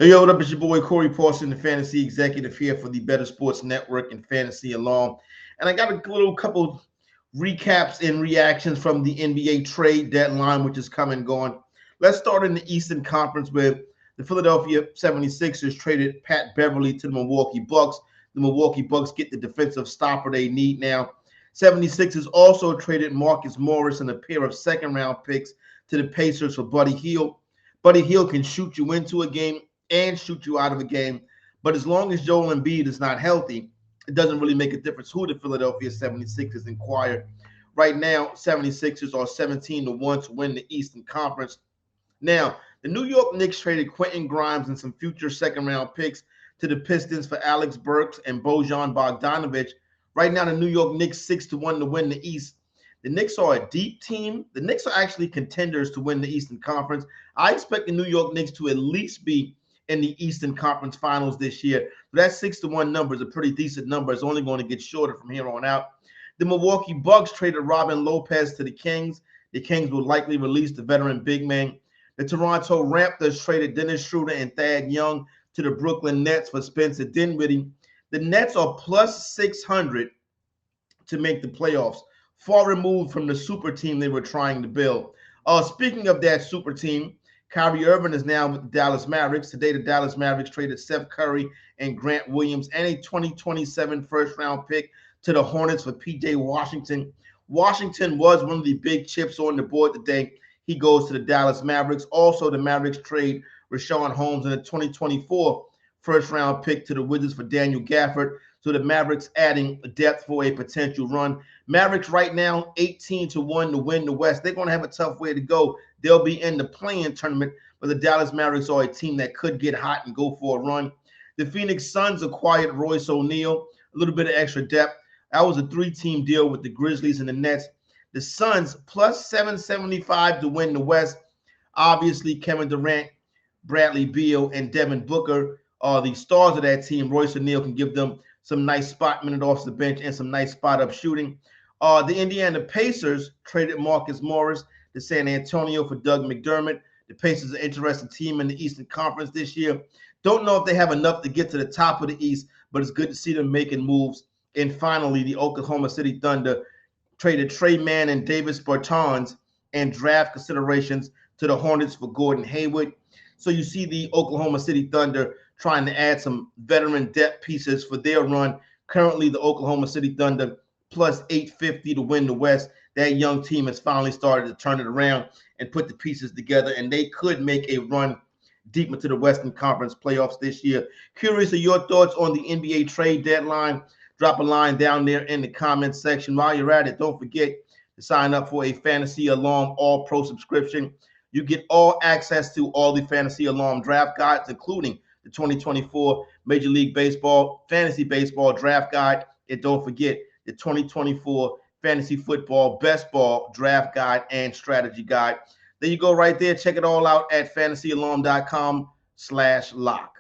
Yo, what up? It's your boy Corey Parson, the fantasy executive here for the Better Sports Network and Fantasy Alarm. And I got a little couple recaps and reactions from the NBA trade deadline, which is come and gone. Let's start in the Eastern Conference where the Philadelphia 76ers traded Pat Beverley to the Milwaukee Bucks. The Milwaukee Bucks get the defensive stopper they need now. 76ers also traded Marcus Morris and a pair of second-round picks to the Pacers for Buddy Hield. Buddy Hield can shoot you into a game and shoot you out of a game. But as long as Joel Embiid is not healthy, it doesn't really make a difference who the Philadelphia 76ers inquire. Right now, 76ers are 17-1 to win the Eastern Conference. Now, the New York Knicks traded Quentin Grimes and some future second-round picks to the Pistons for Alec, Burks, and Bojan Bogdanovic. Right now, the New York Knicks 6-1 to win the East. The Knicks are a deep team. The Knicks are actually contenders to win the Eastern Conference. I expect the New York Knicks to at least be in the Eastern Conference Finals this year. But that 6-1 number is a pretty decent number. It's only going to get shorter from here on out. The Milwaukee Bucks traded Robin Lopez to the Kings. The Kings will likely release the veteran big man. The Toronto Raptors traded Dennis Schroeder and Thad Young to the Brooklyn Nets for Spencer Dinwiddie. The Nets are plus 600 to make the playoffs, far removed from the super team they were trying to build. Speaking of that super team, Kyrie Irving is now with the Dallas Mavericks. Today, the Dallas Mavericks traded Seth Curry and Grant Williams and a 2027 first-round pick to the Hornets for P.J. Washington. Washington was one of the big chips on the board today. He goes to the Dallas Mavericks. Also, the Mavericks trade Richaun Holmes and a 2024 first-round pick to the Wizards for Daniel Gafford. So the Mavericks adding depth for a potential run. Mavericks right now 18-1 to win the West. They're going to have a tough way to go. They'll be in the play-in tournament, but the Dallas Mavericks are a team that could get hot and go for a run. The Phoenix Suns acquired Royce O'Neal, a little bit of extra depth. That was a three-team deal with the Grizzlies and the Nets. The Suns plus 775 to win the West. Obviously, Kevin Durant, Bradley Beal, and Devin Booker are the stars of that team. Royce O'Neal can give them some nice spot minute off the bench and some nice spot-up shooting. The Indiana Pacers traded Marcus Morris to San Antonio for Doug McDermott. The Pacers are an interesting team in the Eastern Conference this year. Don't know if they have enough to get to the top of the East, but it's good to see them making moves. And finally, the Oklahoma City Thunder traded Trey Mann and Davis Bertans and draft considerations to the Hornets for Gordon Hayward. So you see the Oklahoma City Thunder trying to add some veteran depth pieces for their run. Currently, the Oklahoma City Thunder plus 850 to win the West. That young team has finally started to turn it around and put the pieces together, and they could make a run deep into the Western Conference playoffs this year. Curious of your thoughts on the NBA trade deadline? Drop a line down there in the comments section. While you're at it, don't forget to sign up for a Fantasy Alarm All-Pro subscription. You get all access to all the Fantasy Alarm draft guides, including the 2024 Major League Baseball Fantasy Baseball Draft Guide. And don't forget the 2024 Fantasy Football Best Ball Draft Guide and Strategy Guide. There you go right there. Check it all out at fantasyalarm.com/lock.